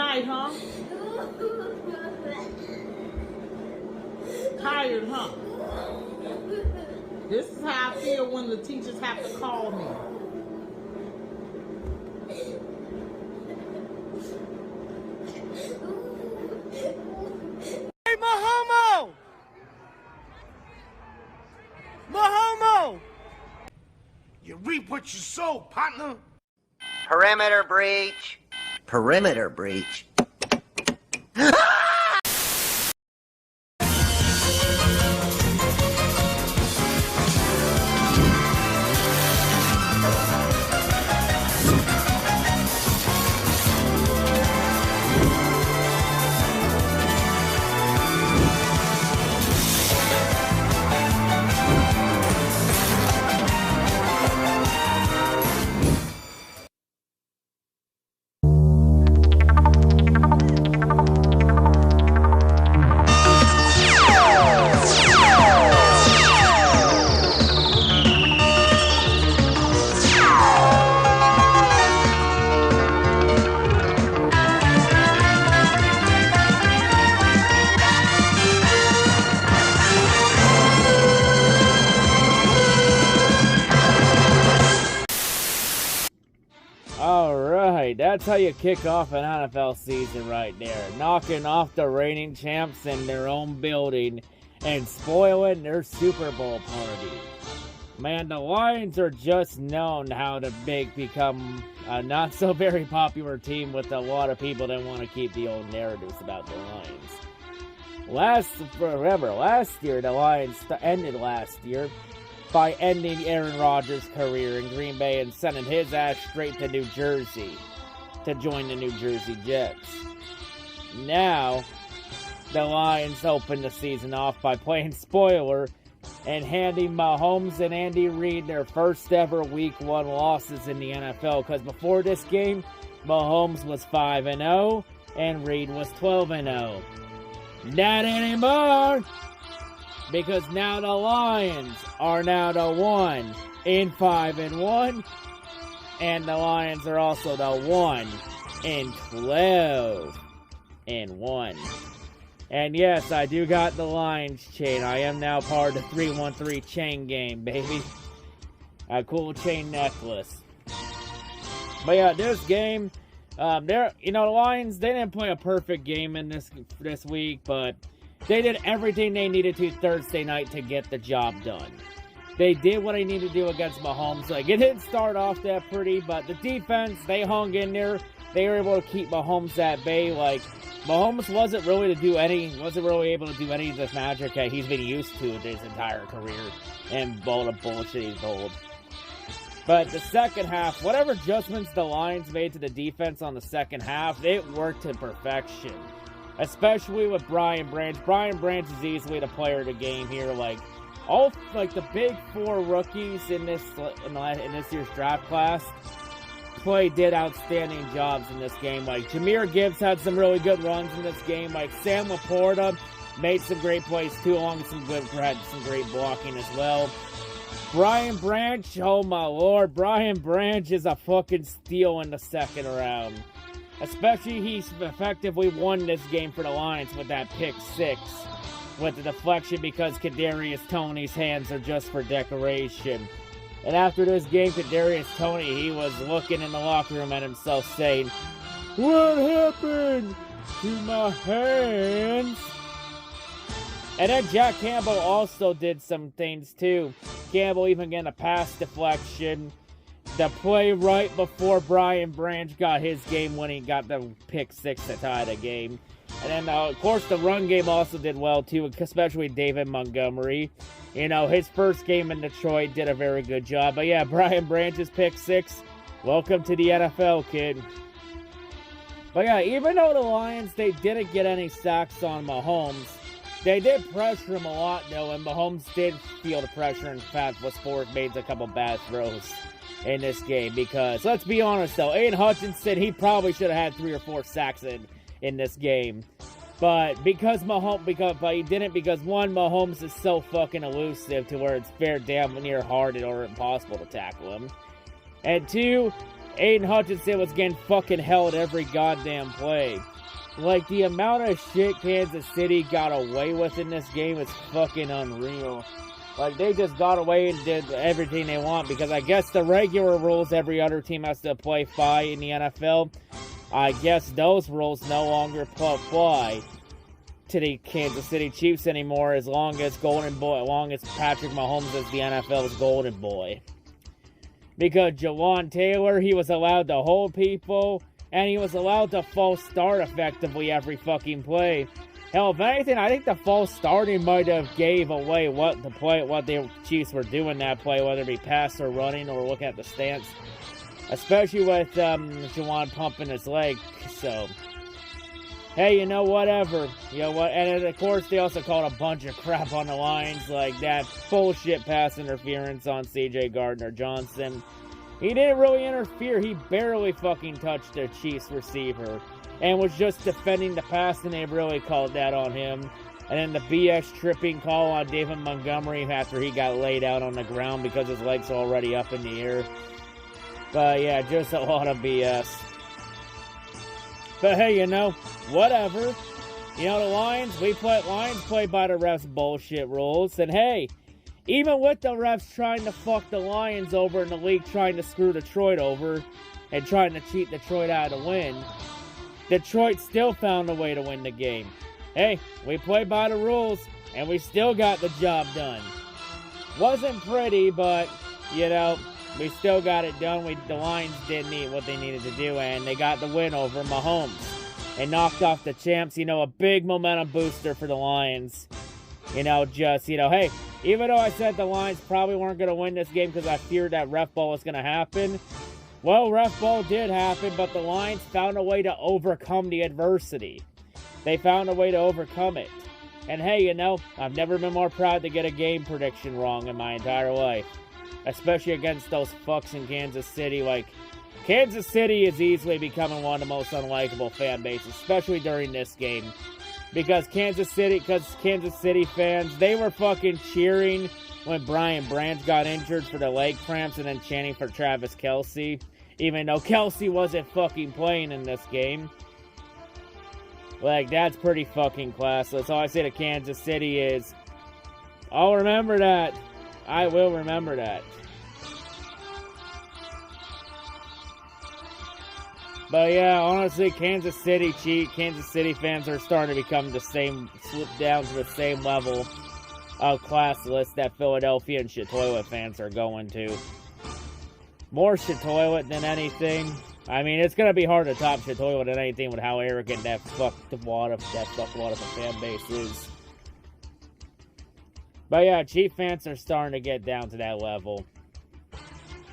night, huh? Tired, huh? This is how I feel when the teachers have to call me. Hey, Mahomo! Mahomo! You reap what you sow, partner. Perimeter breach. Perimeter breach. Alright, that's how you kick off an NFL season right there. Knocking off the reigning champs in their own building and spoiling their Super Bowl party. Man, the Lions are just known how to become a not so very popular team with a lot of people that want to keep the old narratives about the Lions. Last year, the Lions ended last year by ending Aaron Rodgers' career in Green Bay and sending his ass straight to New Jersey to join the New Jersey Jets. Now, the Lions open the season off by playing spoiler and handing Mahomes and Andy Reid their first ever Week 1 losses in the NFL, because before this game, Mahomes was 5-0 and Reid was 12-0. Not anymore! Because now the Lions are now the 1-5-1, and the Lions are also the 1-12-1. And yes, I do got the Lions chain. I am now part of the 313 chain game, baby. A cool chain necklace. But yeah, this game, the Lions, they didn't play a perfect game in this week, but they did everything they needed to Thursday night to get the job done. They did what they needed to do against Mahomes. Like, it didn't start off that pretty, but the defense, they hung in there. They were able to keep Mahomes at bay. Like, Mahomes wasn't really able to do any of the magic that he's been used to his entire career and all the bullshit he's told. But the second half, whatever adjustments the Lions made to the defense on the second half, it worked to perfection. Especially with Brian Branch. Brian Branch is easily the player of the game here. The big four rookies in this year's draft class did outstanding jobs in this game. Like, Jahmyr Gibbs had some really good runs in this game. Like, Sam Laporta made some great plays too, along with had some great blocking as well. Brian Branch, oh my lord, Brian Branch is a fucking steal in the second round. Especially, he's effectively won this game for the Lions with that pick six. With the deflection, because Kadarius Toney's hands are just for decoration. And after this game, Kadarius Toney, he was looking in the locker room at himself saying, "What happened to my hands?" And then Jack Campbell also did some things too. Campbell even getting a pass deflection. The play right before Brian Branch got his game when he got the pick six to tie the game. And then, of course, the run game also did well, too, especially David Montgomery. His first game in Detroit did a very good job. But yeah, Brian Branch's pick six. Welcome to the NFL, kid. But yeah, even though the Lions, they didn't get any sacks on Mahomes, they did pressure him a lot, though, and Mahomes did feel the pressure. In fact, made a couple bad throws in this game, because let's be honest though, Aiden Hutchinson, he probably should have had 3 or 4 sacks in this game, but he didn't, because one, Mahomes is so fucking elusive to where it's fair damn near hard or impossible to tackle him, and two, Aiden Hutchinson was getting fucking held every goddamn play. Like, the amount of shit Kansas City got away with in this game is fucking unreal. Like, they just got away and did everything they want, because I guess the regular rules every other team has to play by in the NFL, I guess those rules no longer apply to the Kansas City Chiefs anymore, as long as Patrick Mahomes is the NFL's golden boy. Because Jawan Taylor, he was allowed to hold people, and he was allowed to false start effectively every fucking play. Hell, if anything, I think the false starting might have gave away what the Chiefs were doing that play, whether it be pass or running or looking at the stance. Especially with Jawan pumping his leg, so... Hey, you know, whatever. You know what? And of course, they also called a bunch of crap on the Lions, like that bullshit pass interference on C.J. Gardner-Johnson. He didn't really interfere. He barely fucking touched the Chiefs receiver and was just defending the pass, and they really called that on him. And then the BS tripping call on David Montgomery after he got laid out on the ground because his legs are already up in the air. But yeah, just a lot of BS. But hey, you know, whatever. You know, the Lions play by the refs' bullshit rules. And hey, even with the refs trying to fuck the Lions over and the league trying to screw Detroit over and trying to cheat Detroit out of the win, Detroit still found a way to win the game. Hey, we play by the rules, and we still got the job done. Wasn't pretty, but, you know, we still got it done. The Lions did what they needed to do, and they got the win over Mahomes. And knocked off the champs, you know, a big momentum booster for the Lions. You know, just, you know, hey, even though I said the Lions probably weren't going to win this game because I feared that ref ball was going to happen, well, ref ball did happen, but the Lions found a way to overcome the adversity. They found a way to overcome it. And hey, you know, I've never been more proud to get a game prediction wrong in my entire life. Especially against those fucks in Kansas City. Like, Kansas City is easily becoming one of the most unlikable fan bases, especially during this game. Because Kansas City fans, they were fucking cheering when Brian Branch got injured for the leg cramps and then chanting for Travis Kelce. Even though Kelce wasn't fucking playing in this game. Like, that's pretty fucking classless. All I say to Kansas City is, I'll remember that. I will remember that. But yeah, honestly, Kansas City fans are starting to become slip down to the same level of classless that Philadelphia and Shitoylet fans are going to. More Shitoylet than anything. I mean, it's gonna be hard to top Shitoylet than anything with how arrogant that fuckwad of a fan base is. But yeah, Chief fans are starting to get down to that level.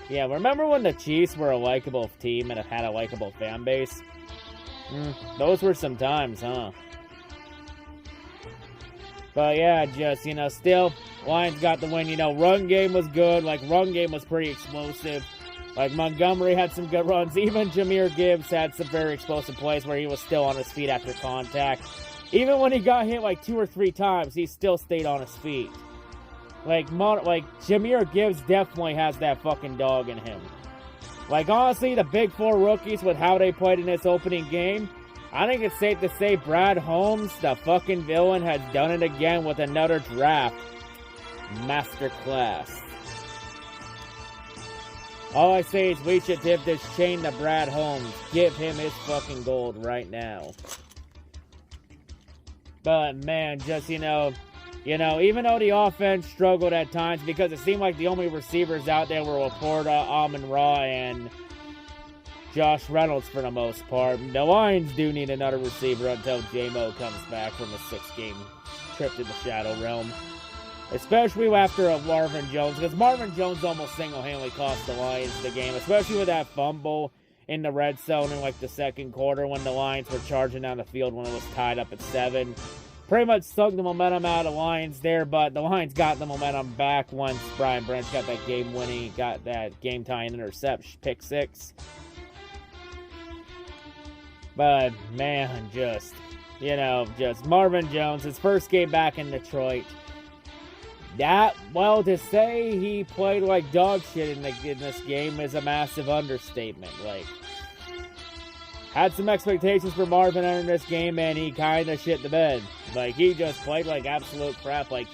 Yeah, remember when the Chiefs were a likable team and had a likable fan base? Those were some times, huh? But yeah, just, you know, still, Lions got the win. You know, run game was good. Like, run game was pretty explosive. Like, Montgomery had some good runs. Even Jahmyr Gibbs had some very explosive plays where he was still on his feet after contact. Even when he got hit like 2 or 3 times, he still stayed on his feet. Like Jahmyr Gibbs definitely has that fucking dog in him. Like, honestly, the big 4 rookies with how they played in this opening game, I think it's safe to say Brad Holmes, the fucking villain, has done it again with another draft masterclass. All I say is we should tip this chain to Brad Holmes. Give him his fucking gold right now. But, man, just, you know, even though the offense struggled at times because it seemed like the only receivers out there were Laporta, Amon-Ra, and Josh Reynolds for the most part. The Lions do need another receiver until J-Mo comes back from a 6-game trip to the Shadow Realm. Especially after a Marvin Jones, because Marvin Jones almost single-handedly cost the Lions the game, especially with that fumble in the red zone in like the second quarter when the Lions were charging down the field when it was tied up at 7. Pretty much sucked the momentum out of the Lions there, but the Lions got the momentum back once Brian Branch got that game-winning, got that game-tying interception, pick 6. But, man, just Marvin Jones, his first game back in Detroit, Well, to say he played like dog shit in this game is a massive understatement. Like, had some expectations for Marvin entering this game, and he kind of shit the bed. Like, he just played like absolute crap. Like,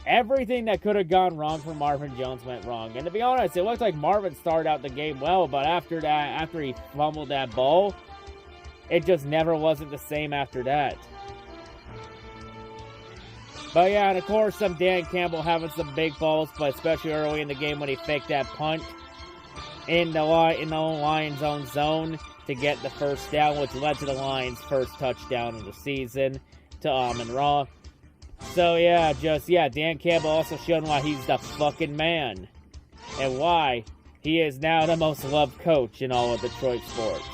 everything that could have gone wrong for Marvin Jones went wrong. And to be honest, it looked like Marvin started out the game well, but after that, after he fumbled that ball, it just never wasn't the same after that. But yeah, and of course, some Dan Campbell having some big balls, but especially early in the game when he faked that punt in the Lions' own zone to get the first down, which led to the Lions' first touchdown of the season to Amon-Ra. So yeah, Dan Campbell also showing why he's the fucking man. And why he is now the most loved coach in all of Detroit sports.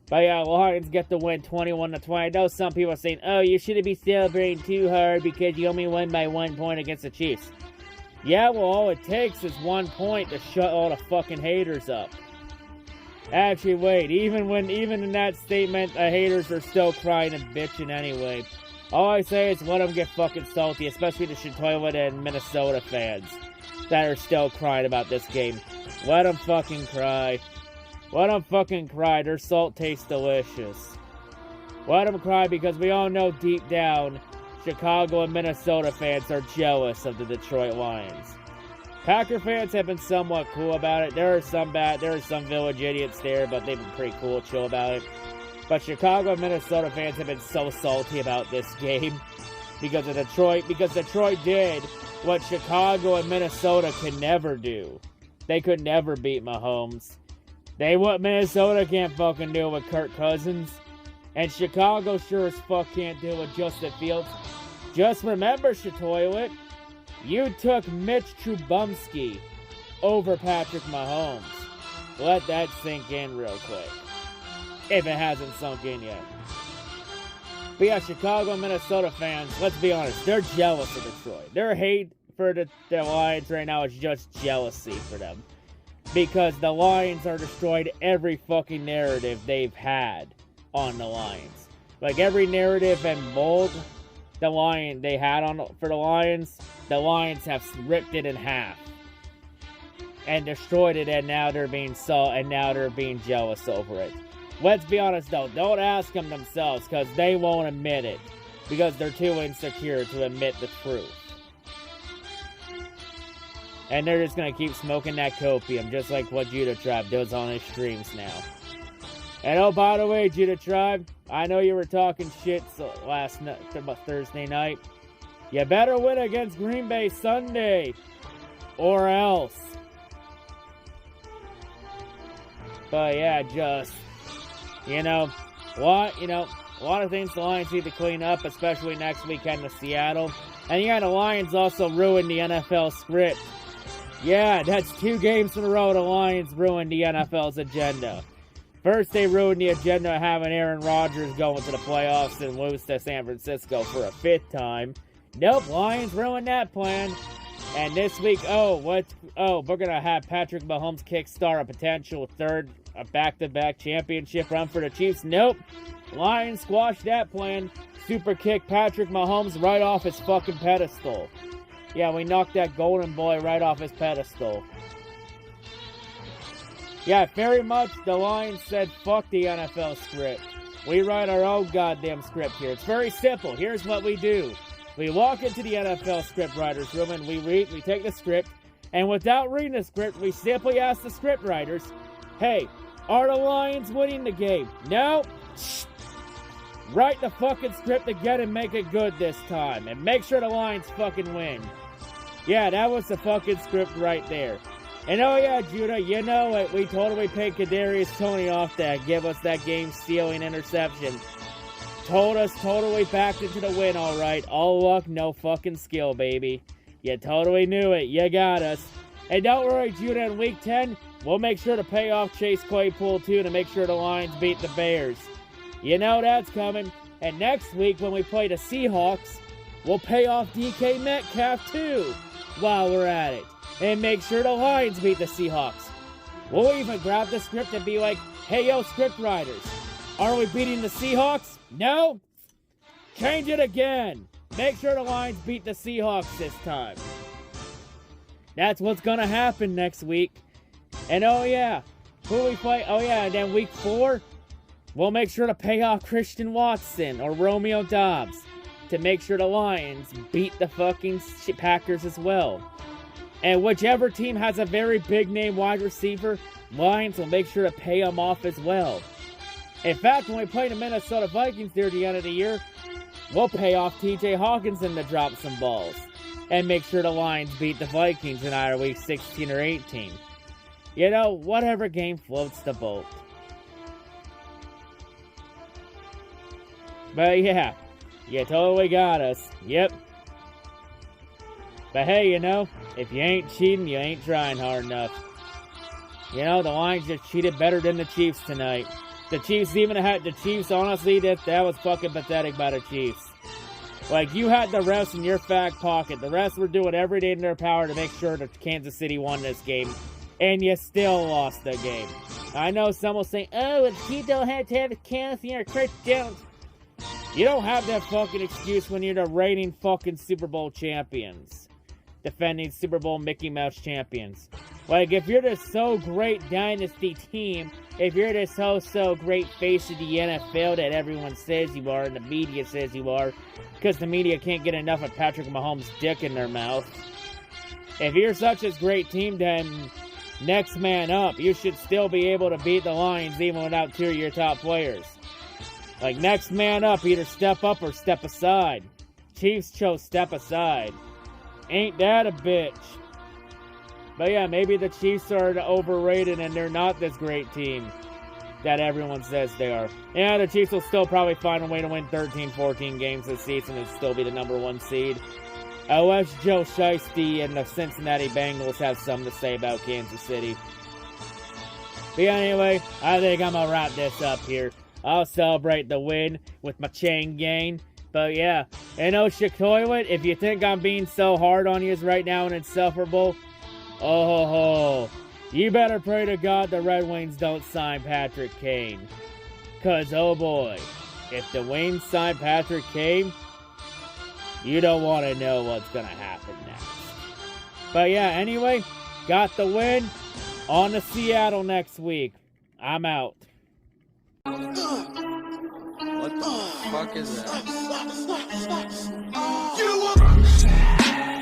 But yeah, Lions get the win 21-20. I know some people are saying, oh, you shouldn't be celebrating too hard because you only won by 1 point against the Chiefs. Yeah, well, all it takes is 1 point to shut all the fucking haters up. Actually, wait, even in that statement, the haters are still crying and bitching anyway. All I say is let them get fucking salty, especially the Chitoilet and Minnesota fans that are still crying about this game. Let them fucking cry. Let them fucking cry. Their salt tastes delicious. Let them cry because we all know deep down, Chicago and Minnesota fans are jealous of the Detroit Lions. Packer fans have been somewhat cool about it. There are some village idiots there, but they've been pretty cool, chill about it. But Chicago and Minnesota fans have been so salty about this game because Detroit did what Chicago and Minnesota can never do. They could never beat Mahomes. What Minnesota can't fucking do with Kirk Cousins. And Chicago sure as fuck can't do with Justin Fields. Just remember, Chitoilet, you took Mitch Trubisky over Patrick Mahomes. Let that sink in real quick. If it hasn't sunk in yet. But yeah, Chicago and Minnesota fans, let's be honest, they're jealous of Detroit. Their hate for the Lions right now is just jealousy for them. Because the Lions are destroyed every fucking narrative they've had on the Lions. Like every narrative and mold they had for the Lions have ripped it in half. And destroyed it, and now they're being jealous over it. Let's be honest though, don't ask them themselves because they won't admit it. Because they're too insecure to admit the truth. And they're just going to keep smoking that copium, just like what Judah Tribe does on his streams now. And oh, by the way, Judah Tribe, I know you were talking shit Thursday night. You better win against Green Bay Sunday, or else. But yeah, a lot of things the Lions need to clean up, especially next weekend with Seattle. And yeah, the Lions also ruined the NFL script. Yeah, that's 2 games in a row the Lions ruined the NFL's agenda. First, they ruined the agenda of having Aaron Rodgers going to the playoffs and lose to San Francisco for a 5th time. Nope, Lions ruined that plan. And this week, we're going to have Patrick Mahomes kickstart a potential back-to-back championship run for the Chiefs. Nope, Lions squashed that plan. Super kick Patrick Mahomes right off his fucking pedestal. Yeah, we knocked that golden boy right off his pedestal. Yeah, very much the Lions said, fuck the NFL script. We write our own goddamn script here. It's very simple. Here's what we do. We walk into the NFL script writer's room and we take the script, and without reading the script, we simply ask the script writers, hey, are the Lions winning the game? No? Write the fucking script again and make it good this time. And make sure the Lions fucking win. Yeah, that was the fucking script right there. And oh yeah, Judah, you know it. We totally paid Kadarius Toney off to give us that game-stealing interception. Told us totally backed into the win, alright. All luck, no fucking skill, baby. You totally knew it. You got us. And don't worry, Judah, in Week 10, we'll make sure to pay off Chase Claypool, too, to make sure the Lions beat the Bears. You know that's coming. And next week, when we play the Seahawks, we'll pay off DK Metcalf, too, while we're at it. And make sure the Lions beat the Seahawks. We'll even grab the script and be like, hey, yo, script writers, are we beating the Seahawks? No? Change it again. make sure the Lions beat the Seahawks this time. That's what's going to happen next week. And oh yeah, who we play? Oh yeah, and then week 4, we'll make sure to pay off Christian Watson or Romeo Doubs to make sure the Lions beat the fucking Packers as well. And whichever team has a very big name wide receiver, Lions will make sure to pay them off as well. In fact, when we play the Minnesota Vikings near the end of the year, we'll pay off TJ Hawkinson to drop some balls and make sure the Lions beat the Vikings in either week 16 or 18. You know, whatever game floats the boat. But yeah, you totally got us. Yep. But hey, you know, if you ain't cheating, you ain't trying hard enough. You know, the Lions just cheated better than the Chiefs tonight. The Chiefs even had the Chiefs, honestly, that was fucking pathetic by the Chiefs. Like, you had the refs in your back pocket. The refs were doing everything in their power to make sure that Kansas City won this game. And you still lost the game. I know some will say, oh, if you don't have to have a Kansas or Chris Jones. You don't have that fucking excuse when you're the reigning fucking Super Bowl champions. Defending Super Bowl Mickey Mouse champions. Like, if you're this so great dynasty team, if you're this so great face of the NFL that everyone says you are and the media says you are, because the media can't get enough of Patrick Mahomes' dick in their mouth. If you're such a great team, then next man up. You should still be able to beat the Lions even without 2 of your top players. Like, next man up, either step up or step aside. Chiefs chose step aside. Ain't that a bitch? But yeah, maybe the Chiefs are overrated and they're not this great team that everyone says they are. Yeah, the Chiefs will still probably find a way to win 13, 14 games this season and still be the number 1 seed. Unless Joe Shiesty and the Cincinnati Bengals have something to say about Kansas City. But yeah, anyway, I think I'm going to wrap this up here. I'll celebrate the win with my chain gang. But yeah, and Toilet, if you think I'm being so hard on you right now and insufferable, oh, you better pray to God the Red Wings don't sign Patrick Kane. Because, oh boy, if the Wings sign Patrick Kane, you don't want to know what's going to happen next. But yeah, anyway, got the win. On to Seattle next week. I'm out. What the fuck is that? You a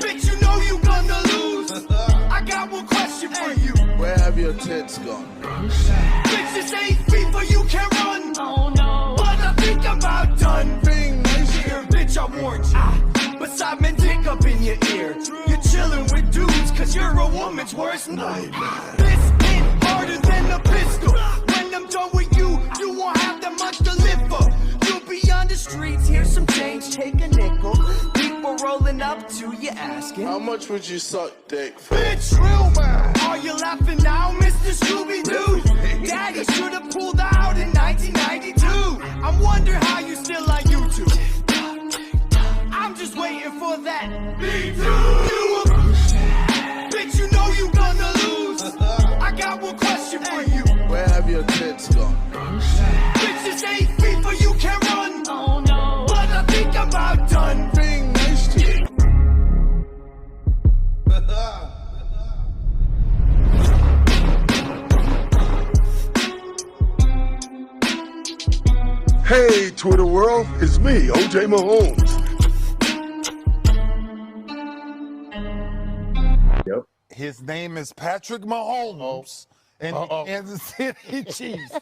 bitch, you know you gonna lose. I got one question for you. Where have your tits gone? Bitch, this ain't FIFA, you can't run. Oh no. But I think I'm about done. Being nice here, bitch, I warned you. But Simon dick up in your ear. You're chilling with dudes, cause you're a woman's worst nightmare. This hit harder than a pistol. When I'm done with you, you won't have that much to live for. You'll be on the streets, here's some change, take a nickel. People rolling up to you asking, how much would you suck dick for? bitch, real man. Are you laughing now, Mr. Scooby-Doo? Daddy should have pulled out in 1992. I wonder how you still on YouTube. I'm just waiting for that. Me too. You a bitch, you know you gonna lose. I got one question for you. Where have your tits gone? Bitch, this ain't FIFA, you can't run. Oh no. But I think I'm about done. Being nice to you. Hey, Twitter world, it's me, OJ Mahomes. His name is Patrick Mahomes and the Kansas City Chiefs.